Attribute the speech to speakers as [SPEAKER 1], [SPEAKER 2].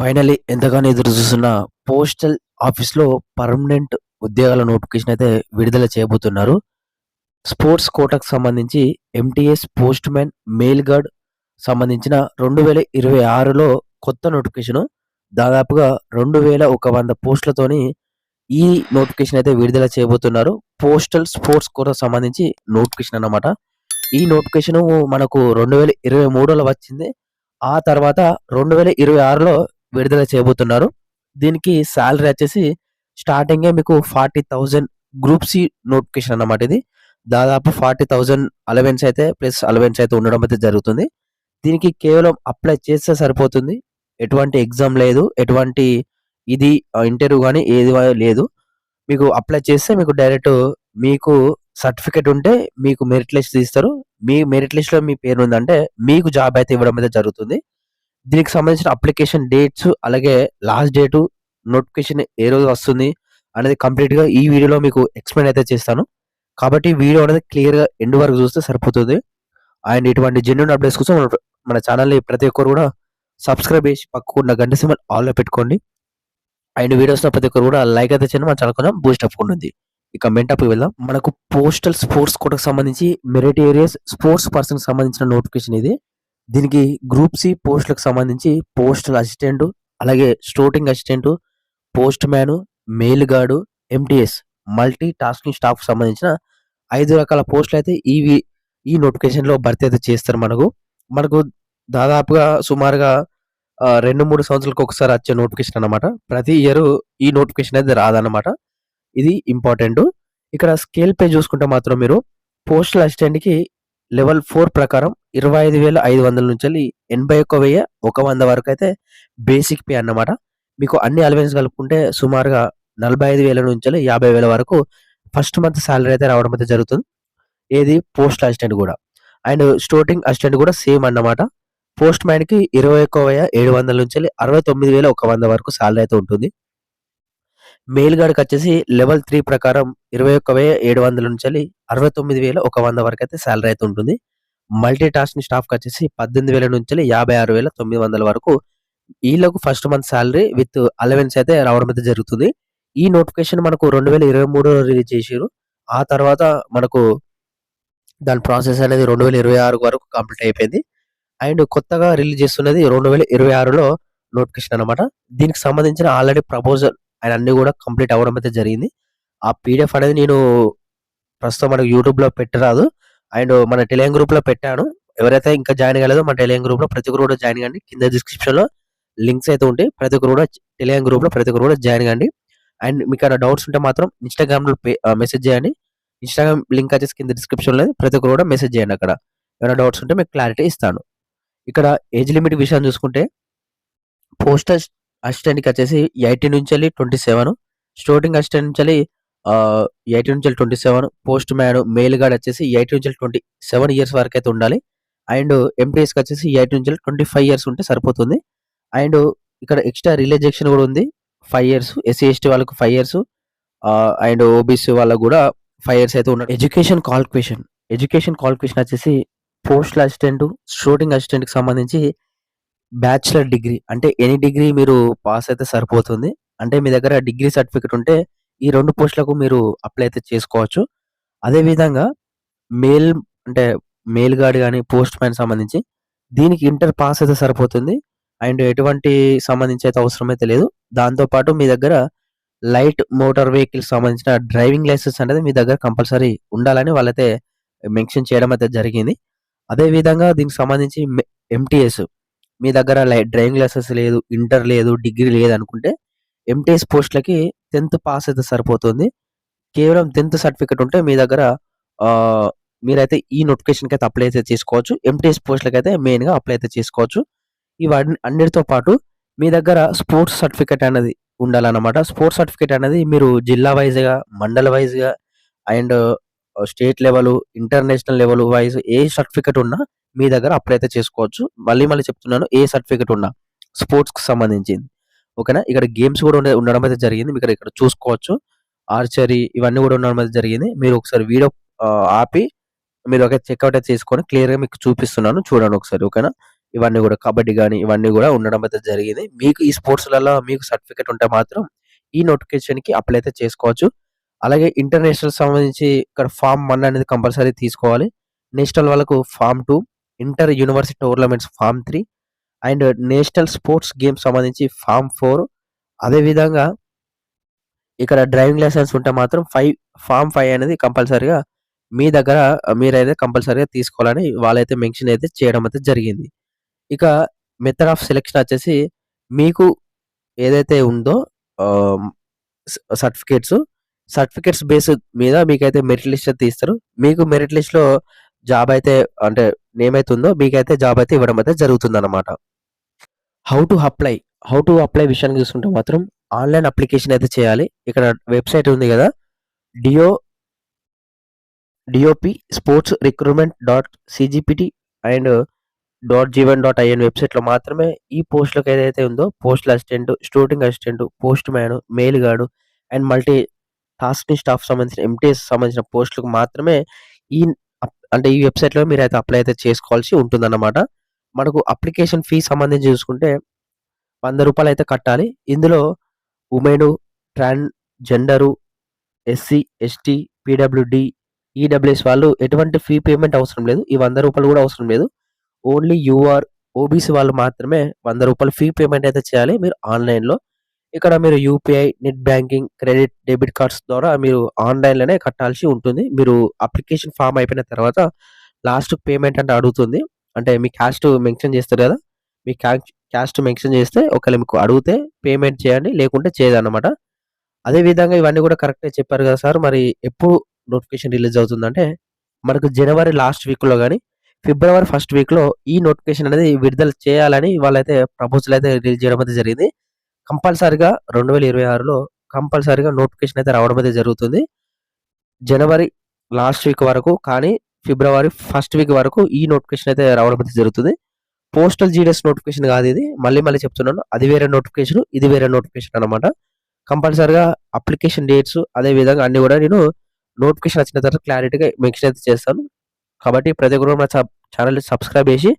[SPEAKER 1] Finally ఎంతగానో ఎదురు చూస్తున్న పోస్టల్ ఆఫీస్‌లో పర్మనెంట్ ఉద్యోగాల నోటిఫికేషన్ అయితే విడుదల చేయబోతున్నారు. స్పోర్ట్స్ కోటాకు సంబంధించి ఎంటీఎస్ పోస్ట్‌మ్యాన్, మెయిల్ గార్డ్ సంబంధించిన 2026లో కొత్త నోటిఫికేషను. దాదాపుగా 2100 పోస్టులతోని ఈ నోటిఫికేషన్ అయితే విడుదల చేయబోతున్నారు. పోస్టల్ స్పోర్ట్స్ కోటాకు సంబంధించి నోటిఫికేషన్ అన్నమాట. ఈ నోటిఫికేషను మనకు 2023లో వచ్చింది. ఆ తర్వాత 2026లో విడుదల చేయబోతున్నారు. దీనికి సాలరీ వచ్చేసి స్టార్టింగే మీకు 40,000 గ్రూప్ సి నోటిఫికేషన్ అన్నమాట ఇది. దాదాపు 40,000 అలవెన్స్ అయితే ప్లస్ అలవెన్స్ అయితే ఉండడం అయితే జరుగుతుంది. దీనికి కేవలం అప్లై చేస్తే సరిపోతుంది. ఎటువంటి ఎగ్జామ్ లేదు. ఎటువంటి ఇంటర్వ్యూ గాని ఏది లేదు. మీకు అప్లై చేస్తే మీకు డైరెక్ట్ మీకు సర్టిఫికేట్ ఉంటే మీకు మెరిట్ లిస్ట్ తీస్తారు. మీ మెరిట్ లిస్ట్‌లో మీ పేరుందంటే మీకు జాబ్ అయితే ఇవ్వడం అయితే జరుగుతుంది. దీనికి సంబంధించిన అప్లికేషన్ డేట్స్ అలాగే లాస్ట్ డేటు, నోటిఫికేషన్ ఏ రోజు వస్తుంది అనేది కంప్లీట్‌గా ఈ వీడియోలో మీకు ఎక్స్‌ప్లెయిన్ అయితే చేస్తాను. కాబట్టి వీడియో అనేది క్లియర్‌గా ఎండ్ వరకు చూస్తే సరిపోతుంది. అండ్ ఇటువంటి జెన్యూన్ అప్డేట్స్ కోసం మన ఛానెల్‌ని ప్రతి ఒక్కరు కూడా సబ్స్క్రైబ్ చేసి పక్కకున్న గంట సింబల్ ఆల్‌లో పెట్టుకోండి. అండ్ వీడియోస్‌లో ప్రతి ఒక్కరు కూడా లైక్ అయితే చేయండి. మన ఛానెల్ కొంచెం బూస్ట్ అప్ ఉంటుంది. ఇక మెయిన్ టాపిక్‌కి వెళ్దాం. మనకు పోస్టల్ స్పోర్ట్స్ కోటాకు సంబంధించి మెరిట్ ఏరియాస్ స్పోర్ట్స్ పర్సన్‌కి సంబంధించిన నోటిఫికేషన్ ఇది. దీనికి గ్రూప్ సి పోస్టులకు సంబంధించి పోస్టల్ అసిస్టెంట్, అలాగే sorting assistant, postman, mail guard, MTS multi tasking స్టాఫ్‌కి సంబంధించిన 5 రకాల పోస్టులయితే ఈ నోటిఫికేషన్‌లో భర్తీ అయితే చేస్తారు మనకు. మనకు దాదాపుగా సుమారుగా 2, 3 సంవత్సరాలకు ఒకసారి వచ్చే నోటిఫికేషన్ అన్నమాట. ప్రతి ఇయర్ ఈ నోటిఫికేషన్ అయితే రాదన్నమాట. ఇది ఇంపార్టెంటు. ఇక్కడ స్కేల్ పే చూసుకుంటే మాత్రం మీరు పోస్టల్ అసిస్టెంట్‌కి లెవెల్ 4 ప్రకారం 25,500 నుంచెల్లి 81,100 వరకైతే బేసిక్ పే అన్నమాట. మీకు అన్ని అలవెన్స్ కలుపుకుంటే సుమారుగా 45,000 నుంచెల్లి 50,000 వరకు ఫస్ట్ మంత్ సాలరీ అయితే రావడం అయితే జరుగుతుంది. ఏది పోస్టల్ అసిస్టెంట్ గూడా. అండ్ స్టోటింగ్ అసిస్టెంట్ గూడా సేమ్ అన్నమాట. పోస్ట్ మ్యాన్‌కి 21,700 నుంచెల్లి 69,100 వరకు సాలరీ అయితే ఉంటుంది. మెయిల్ గార్డ్‌కొచ్చేసి లెవెల్ 3 ప్రకారం 21,700 నుంచెల్లి 69,100 వరకైతే సాలరీ అయితే ఉంటుంది. మల్టీ టాస్కింగ్ స్టాఫ్‌కొచ్చేసి 18,000 నుంచెల్లి 56,900 వరకు ఈళ్ళకు first month salary with allowance అయితే రావడం అయితే జరుగుతుంది. ఈ నోటిఫికేషన్ మనకు 2023లో రిలీజ్ చేసిర్రు. ఆ తర్వాత మనకు దాని ప్రాసెస్ అనేది 2026 వరకు కంప్లీట్ అయిపోయింది. అండ్ కొత్తగా రిలీజ్ చేస్తున్నది 2026లో నోటిఫికేషన్ అన్నమాట. దీనికి సంబంధించిన ఆల్రెడీ ప్రపోజల్ అండ్ అన్నీ గూడా కంప్లీట్ అవ్వడం అయితే జరిగింది. ఆ పీడీఎఫ్ అనేది నేను ప్రస్తుతం మనకు యూట్యూబ్‌లో పెట్టరాదు. అండ్ మన టెలిగ్రామ్ గ్రూప్‌లో పెట్టాను. ఎవరైతే ఇంకా జాయిన్ కాలేదో మన టెలిగ్రామ్ గ్రూప్‌లో ప్రతి ఒక్కరు కూడా జాయిన్ కండి. కింద డిస్క్రిప్షన్‌లో లింక్స్ అయితే ఉంటాయి. ప్రతి ఒక్కరు కూడా టెలిగ్రామ్ గ్రూప్‌లో ప్రతి ఒక్కరు కూడా జాయిన్ కండి. అండ్ మీకేమైనా డౌట్స్ ఉంటే మాత్రం ఇన్‌స్టాగ్రామ్‌లో మెసేజ్ చేయండి. ఇన్‌స్టాగ్రామ్ లింక్ వచ్చేసి కింద డిస్క్రిప్షన్‌లో ప్రతి ఒక్కరు కూడా మెసేజ్ చేయండి అక్కడ. ఏమైనా డౌట్స్ ఉంటే మీకు క్లారిటీ ఇస్తాను. ఇక్కడ ఏజ్ లిమిట్ విషయం చూసుకుంటే పోస్టల్ అసిస్టెంట్‌కొచ్చేసి 18-27, స్టోటింగ్ అసిస్టెంట్ నుంచెల్లి 18-27, పోస్ట్ మ్యాన్, మెయిల్ గార్డ్ వచ్చేసి 18-27 ఇయర్స్ వరకైతే ఉండాలి. అండ్ ఎంటీఎస్‌కొచ్చేసి 18-25 ఇయర్స్ ఉంటే సరిపోతుంది. అండ్ ఇక్కడ ఎక్స్‌ట్రా రిలాక్సేషన్ కూడా ఉంది. 5 ఇయర్స్ ఎస్సీ, ఎస్టీ వాళ్ళకి 5 ఇయర్స్ అండ్ ఓబీసీ వాళ్ళకి కూడా 5 ఇయర్స్ అయితే ఉన్నది. ఎడ్యుకేషన్ క్వాలిఫికేషన్ వచ్చేసి పోస్టల్ అసిస్టెంట్, స్టోటింగ్ అసిస్టెంట్‌కి సంబంధించి బ్యాచిలర్ డిగ్రీ అంటే ఎనీ డిగ్రీ మీరు పాస్ అయితే సరిపోతుంది. అంటే మీ దగ్గర డిగ్రీ సర్టిఫికేట్ ఉంటే ఈ 2 పోస్టులకు మీరు అప్లై అయితే చేసుకోవచ్చు. అదే విధంగా మెయిల్ అంటే మెయిల్ గార్డ్ గాని, పోస్ట్ మ్యాన్ సంబంధించి దీనికి ఇంటర్ పాస్ అయితే సరిపోతుంది. అండ్ ఎటువంటి సంబంధించి అయితే అవసరం అయితే లేదు. దాంతో పాటు మీ దగ్గర లైట్ మోటార్ వెహికల్స్ సంబంధించిన డ్రైవింగ్ లైసెన్స్ అనేది మీ దగ్గర కంపల్సరీ ఉండాలని వాళ్ళైతే మెన్షన్ చేయడం అయితే జరిగింది. అదే విధంగా దీనికి సంబంధించి ఎంటీఎస్ మీ దగ్గర డ్రైవింగ్ లైసెన్స్ లేదు, ఇంటర్ లేదు, డిగ్రీ లేదనుకుంటే ఎంటీఎస్ పోస్ట్‌లకి 10థ్ పాస్ అయితే సరిపోతుంది. కేవలం 10థ్ సర్టిఫికేట్ ఉంటే మీ దగ్గర మీరైతే ఈ నోటిఫికేషన్‌కి అయితే అప్లై అయితే చేసుకోవచ్చు. ఎంటీఎస్ పోస్ట్‌లకైతే మెయిన్‌గా అప్లై అయితే చేసుకోవచ్చు. అన్నిటితో పాటు మీ దగ్గర స్పోర్ట్స్ సర్టిఫికేట్ అనేది ఉండాలన్నమాట. స్పోర్ట్స్ సర్టిఫికేట్ అనేది మీరు జిల్లా వైస్‌గా, మండల వైస్‌గా and state level, international level wise ఏ సర్టిఫికేట్ ఉన్నా మీ దగ్గర అప్లై అయితే చేసుకోవచ్చు. మళ్ళీ చెప్తున్నాను ఏ సర్టిఫికేట్ ఉన్నా స్పోర్ట్స్‌కి సంబంధించింది. ఓకేనా. ఇక్కడ గేమ్స్ కూడా ఉండడం అయితే జరిగింది. మీరు ఇక్కడ చూసుకోవచ్చు. ఆర్చరీ ఇవన్నీ కూడా ఉండడం అయితే జరిగింది. మీరు ఒకసారి వీడియో ఆపి మీరు ఒక చెక్‌ఔట్ అయితే చేసుకొని క్లియర్‌గా మీకు చూపిస్తున్నాను. చూడండి ఒకసారి. ఓకేనా. ఇవన్నీ గూడా కబడ్డీ గాని, ఇవన్నీ గూడా ఉండడం అయితే జరిగింది. మీకు ఈ స్పోర్ట్స్‌లలో మీకు సర్టిఫికేట్ ఉంటే మాత్రం ఈ నోటిఫికేషన్‌కి అప్లై అయితే చేసుకోవచ్చు. అలాగే ఇంటర్నేషనల్ సంబంధించి ఇక్కడ ఫార్మ్ 1 అనేది కంపల్సరీ తీసుకోవాలి. నేషనల్ వాళ్ళకు form 2, inter university tournaments form 3 and national sports games సంబంధించి ఫార్మ్ 4 అదే విధంగా ఇక్కడ డ్రైవింగ్ లైసెన్స్ ఉంటే మాత్రం ఫార్మ్ 5 అనేది కంపల్సరీగా మీ దగ్గర మీరైతే కంపల్సరీగా తీసుకోవాలని వాళ్ళైతే మెన్షన్ అయితే చేయడం అయితే జరిగింది. ఇక మెథడ్ ఆఫ్ సెలక్షన్ వచ్చేసి మీకు ఏదైతే ఉందో ఆహ్, సర్టిఫికేట్స్, సర్టిఫికేట్స్ బేస్ మీద మీకైతే మెరిట్ లిస్ట్ అయితే తీస్తారు. మీకు మెరిట్ లిస్ట్‌లో జాబ్ అయితే అంటే నేమ్ అయితే ఉందో మీకైతే జాబ్ అయితే ఇవ్వడం అయితే జరుగుతుందన్నమాట. How to apply, how to apply విషయానికి చూసుకుంటే మాత్రం ఆన్‌లైన్ అప్లికేషన్ అయితే చేయాలి. ఇక్కడ వెబ్‌సైట్ ఉంది గదా! DO DOP sports recruitment dot CGPT and dot జీవన్ డాట్ ఐఎన్ వెబ్‌సైట్‌లో మాత్రమే ఈ పోస్ట్‌లకి ఏదైతే ఉందో postal assistant, sorting assistant, postman, mail guard and multi tasking staff సంబంధించిన ఎంటీఎస్ సంబంధించిన పోస్టులకు మాత్రమే ఈ అంటే ఈ వెబ్‌సైట్‌లో మీరైతే అప్లై అయితే చేసుకోవాల్సి ఉంటుందన్నమాట. మనకు అప్లికేషన్ ఫీ సంబంధించి చూసుకుంటే రూ. 100 అయితే కట్టాలి. ఇందులో women, transgender, SC, ST, PWD, EWS వాళ్ళు ఎటువంటి ఫీ పేమెంట్ అవసరం లేదు. ఈ రూ. 100 కూడా అవసరం లేదు. ఓన్లీ యూఆర్, ఓబీసీ వాళ్ళు మాత్రమే రూ. 100 ఫీ పేమెంట్ అయితే చేయాలి మీరు ఆన్‌లైన్‌లో. ఇక్కడ మీరు UPI, net banking, credit, debit cards ద్వారా మీరు ఆన్‌లైన్‌లోనే కట్టాల్సి ఉంటుంది. మీరు అప్లికేషన్ ఫార్మ్ అయిపోయిన తర్వాత లాస్ట్‌కి పేమెంట్ అంటే అడుగుతుంది. అంటే మీ క్యాస్ట్ మెన్షన్ చేస్తారు గదా! మీ క్యాస్ట్ మెన్షన్ చేస్తే ఒకవేళ మీకు అడిగితే పేమెంట్ చేయండి. లేకుంటే చేయదన్నమాట. అదే విధంగా ఇవన్నీ గూడా కరెక్టే చెప్పారు గదా సార్! మరి ఎప్పుడు నోటిఫికేషన్ రిలీజ్ అవుతుందంటే, మనకు జనవరి లాస్ట్ వీక్‌లో గాని, ఫిబ్రవరి ఫస్ట్ వీక్‌లో ఈ నోటిఫికేషన్ అనేది విడుదల చేయాలని వాళ్ళైతే ప్రపోజల్ అయితే రిలీజ్ చేయడం అయితే జరిగింది. కంపల్సరీగా 2026లో కంపల్సరీగా నోటిఫికేషన్ అయితే రావడం అయితే జరుగుతుంది. జనవరి లాస్ట్ వీక్ వరకు కానీ, ఫిబ్రవరి ఫస్ట్ వీక్ వరకు ఈ నోటిఫికేషన్ అయితే రావడం అయితే జరుగుతుంది. పోస్టల్ జీడీఎస్ నోటిఫికేషన్ కాదిది. మళ్ళీ మళ్ళీ చెప్తున్నాను. అది వేరే నోటిఫికేషన్, ఇది వేరే నోటిఫికేషన్ అన్నమాట. కంపల్సరీగా అప్లికేషన్ డేట్స్ అదే విధంగా అన్నీ గూడా నేను నోటిఫికేషన్ వచ్చిన తర్వాత క్లారిటీగా మెన్షన్ అయితే చేస్తాను. కాబట్టి ప్రతి ఒక్కరు మన ఛానెల్‌ని సబ్స్క్రైబ్ చేసి